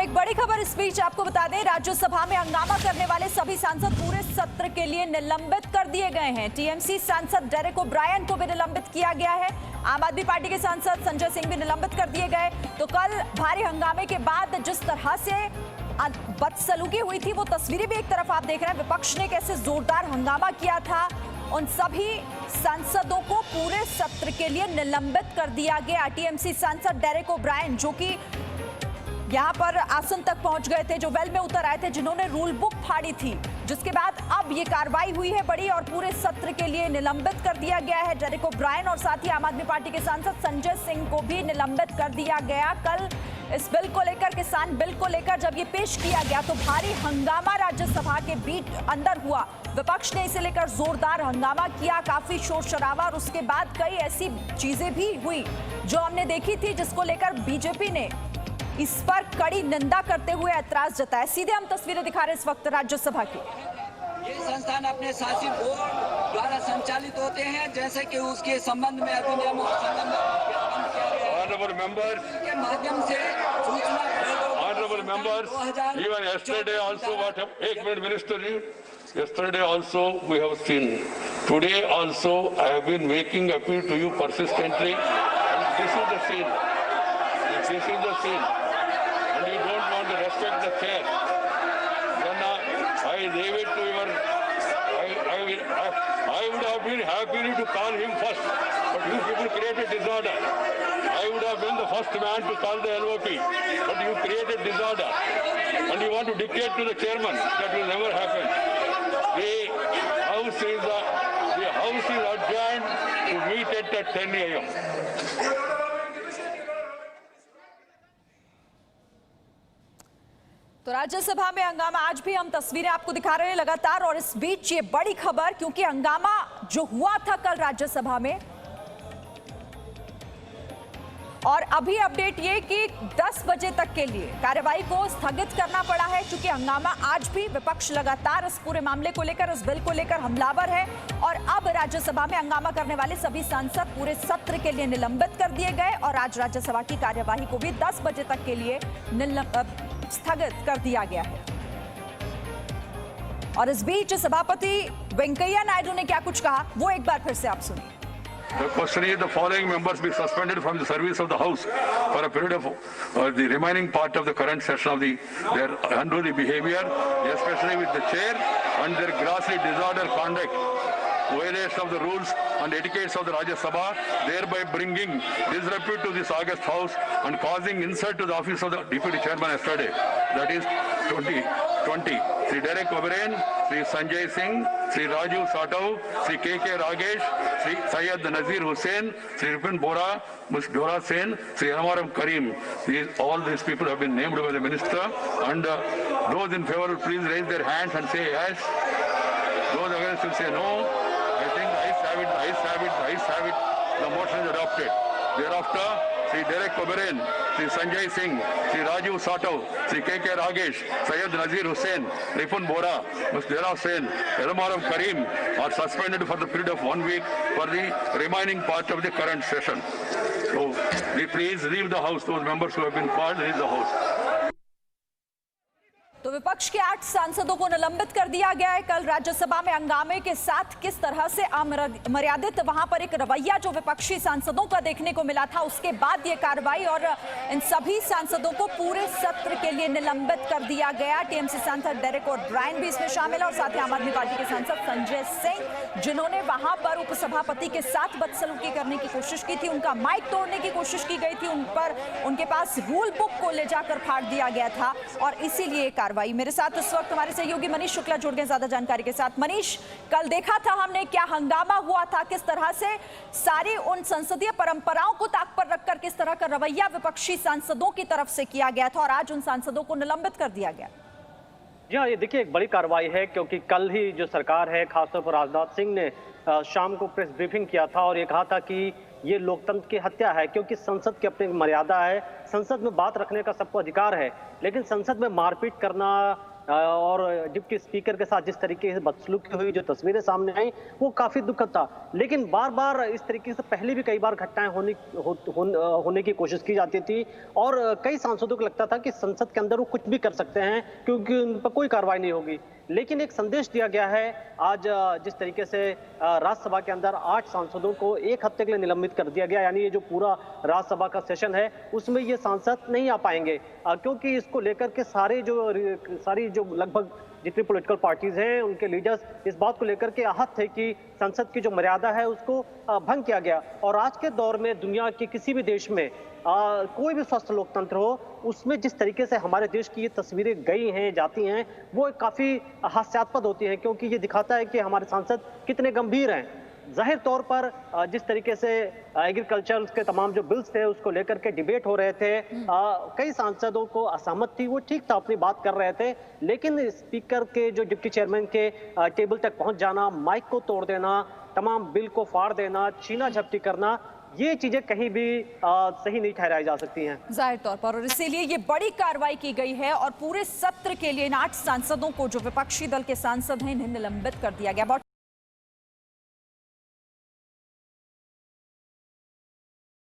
एक बड़ी खबर इस बीच आपको बता दें, राज्यसभा में हंगामा करने वाले सभी सांसद पूरे सत्र के लिए निलंबित कर दिए गए हैं। टीएमसी सांसद डेरेक ओब्रायन को भी निलंबित किया गया है। आम आदमी पार्टी के सांसद संजय सिंह भी निलंबित कर दिए गए। तो कल भारी हंगामे के बाद जिस तरह से बदसलूकी हुई थी वो तस्वीरें भी एक तरफ आप देख रहे हैं। विपक्ष ने कैसे जोरदार हंगामा किया था, उन सभी सांसदों को पूरे सत्र के लिए निलंबित कर दिया गया। टीएमसी सांसद डेरेक ओब्रायन जो कि यहां पर आसन तक पहुंच गए थे, जो वेल में उतर आए थे, जिन्होंने रूल बुक फाड़ी थी, जिसके बाद अब ये कार्रवाई हुई है बड़ी और पूरे सत्र के लिए निलंबित कर दिया गया है डेरेक ओब्रायन। और साथ ही आम आदमी पार्टी के सांसद संजय सिंह को भी निलंबित कर दिया गया। कल इस बिल को लेकर, किसान बिल को लेकर जब ये पेश किया गया तो भारी हंगामा राज्यसभा के बीच अंदर हुआ। विपक्ष ने इसे लेकर जोरदार हंगामा किया, काफी शोर शराबा, और उसके बाद कई ऐसी चीजें भी हुई जो हमने देखी थी, जिसको लेकर बीजेपी ने इस पर कड़ी निंदा करते हुए ऐतराज जताया। सीधे हम तस्वीरें दिखा रहे हैं इस वक्त राज्यसभा की। ये संस्थान अपने शासी बोर्ड द्वारा संचालित होते हैं, जैसे कि उसके संबंध में अधिनियम के माध्यम से Honorable members, even yesterday also एक minute minister ji, yesterday also we have seen, today also I have been making appeal to you persistently, and this is the scene, and you don't want to respect the chair. Then I leave it to your. I would have been happy to call him first, but you people created disorder. I would have been the first man to call the LOP, but you created disorder, and you want to dictate to the chairman. That will never happen. The house is adjourned to meet at 10 a.m. तो राज्यसभा में हंगामा, आज भी हम तस्वीरें आपको दिखा रहे हैं लगातार। और इस बीच ये बड़ी खबर, क्योंकि हंगामा जो हुआ था कल राज्यसभा में, और अभी अपडेट ये कि 10 बजे तक के लिए कार्यवाही को स्थगित करना पड़ा है, क्योंकि हंगामा आज भी विपक्ष लगातार इस पूरे मामले को लेकर, इस बिल को लेकर हमलावर है। और अब राज्यसभा में हंगामा करने वाले सभी सांसद पूरे सत्र के लिए निलंबित कर दिए गए और आज राज्यसभा की कार्यवाही को भी 10 बजे तक के लिए स्थगित कर दिया गया है। और इस बीच सभापति वेंकैया नायडू ने क्या कुछ कहा, वो एक बार फिर से आप सुनिए। The question is the following members be suspended from the service of the House for a period of the remaining part of the current session of their unruly behavior, especially with the chair and their grossly disorderly conduct, violation of the rules and etiquettes of the Rajya Sabha, thereby bringing disrepute to this august House and causing insult to the office of the Deputy Chairman yesterday. That is 2020. Sri Derek Oberyn, Sri Sanjay Singh, Sri Rajiv Satav, Sri K.K. Ragesh, Sri Syed Nazir Hussain, Sri Ripun Bora, Ms. Dora Sen, Sri Elmaram Karim. All these people have been named by the minister, and those in favor will please raise their hands and say yes. Those against will say no. I think the ayes have it. The motion is adopted. Thereafter, Sri Derek Oberyn, Sri Sanjay Singh, Sri Rajiv Satav, Sri K.K. Ragesh, Syed Nazir Hussain, Ripun Bora, Ms. Dora Sen, Elmaram Karim are suspended for the period of 1 week for the remaining part of the current session. So, please leave the House. Those members who have been called, leave the House. तो विपक्ष के 8 सांसदों को निलंबित कर दिया गया है। कल राज्यसभा में हंगामे के साथ किस तरह से अमर्यादित वहां पर एक रवैया जो विपक्षी सांसदों का देखने को मिला था, उसके बाद ये कार्रवाई, और इन सभी सांसदों को पूरे सत्र के लिए निलंबित कर दिया गया। टीएमसी सांसद डेरेक ओब्रायन भी इसमें शामिल है, और साथ ही आम आदमी पार्टी के सांसद संजय सिंह, जिन्होंने वहां पर उपसभापति के साथ बदसलूकी करने की कोशिश की थी, उनका माइक तोड़ने की कोशिश की गई थी, उन पर उनके पास रूल बुक को ले जाकर फाड़ दिया गया था, और इसीलिए कार्रवाई। मेरे साथ इस वक्त हमारे सहयोगी मनीष शुक्ला जुड़ गए ज्यादा जानकारी के साथ। मनीष, कल देखा था हमने क्या हंगामा हुआ था, किस तरह से सारी उन संसदीय परंपराओं को ताक पर रखकर किस तरह का रवैया विपक्षी सांसदों की तरफ से किया गया था, और आज उन सांसदों को निलंबित कर दिया गया। जी हाँ, ये देखिए एक बड़ी कार्रवाई है, क्योंकि कल ही जो सरकार है, खासतौर पर राजनाथ सिंह ने शाम को प्रेस ब्रीफिंग किया था और ये कहा था कि ये लोकतंत्र की हत्या है, क्योंकि संसद की अपनी मर्यादा है, संसद में बात रखने का सबको अधिकार है, लेकिन संसद में मारपीट करना, और डिप्टी स्पीकर के साथ जिस तरीके से बदसलूकी हुई, जो तस्वीरें सामने आई, वो काफी दुखद था। लेकिन बार बार इस तरीके से पहले भी कई बार घटनाएं होने की कोशिश की जाती थी और कई सांसदों को लगता था कि संसद के अंदर वो कुछ भी कर सकते हैं क्योंकि उन पर कोई कार्रवाई नहीं होगी। लेकिन एक संदेश दिया गया है आज, जिस तरीके से राज्यसभा के अंदर 8 सांसदों को 1 हफ्ते के लिए निलंबित कर दिया गया, यानी ये जो पूरा राज्यसभा का सेशन है उसमें ये सांसद नहीं आ पाएंगे, क्योंकि इसको लेकर के सारी जो लगभग जितनी पॉलिटिकल पार्टीज हैं उनके लीडर्स इस बात को लेकर के आहत थे कि संसद की जो मर्यादा है उसको भंग किया गया। और आज के दौर में दुनिया के किसी भी देश में कोई भी स्वस्थ लोकतंत्र हो, उसमें जिस तरीके से हमारे देश की ये तस्वीरें गई हैं, जाती हैं, वो काफी हास्यास्पद होती हैं, क्योंकि ये दिखाता है कि हमारे सांसद कितने गंभीर हैं। जाहिर तौर पर जिस तरीके से एग्रीकल्चर के तमाम जो बिल्स थे उसको लेकर के डिबेट हो रहे थे, कई सांसदों को असहमत थी, वो ठीक था, अपनी बात कर रहे थे, लेकिन स्पीकर के जो डिप्टी चेयरमैन के टेबल तक पहुंच जाना, माइक को तोड़ देना, तमाम बिल को फाड़ देना, छीना झपटी करना, ये चीजें कहीं भी सही नहीं ठहराई जा सकती हैं जाहिर तौर पर। और इसीलिए ये बड़ी कार्रवाई की गई है और पूरे सत्र के लिए इन 8 सांसदों को, जो विपक्षी दल के सांसद हैं, इन्हें निलंबित कर दिया गया।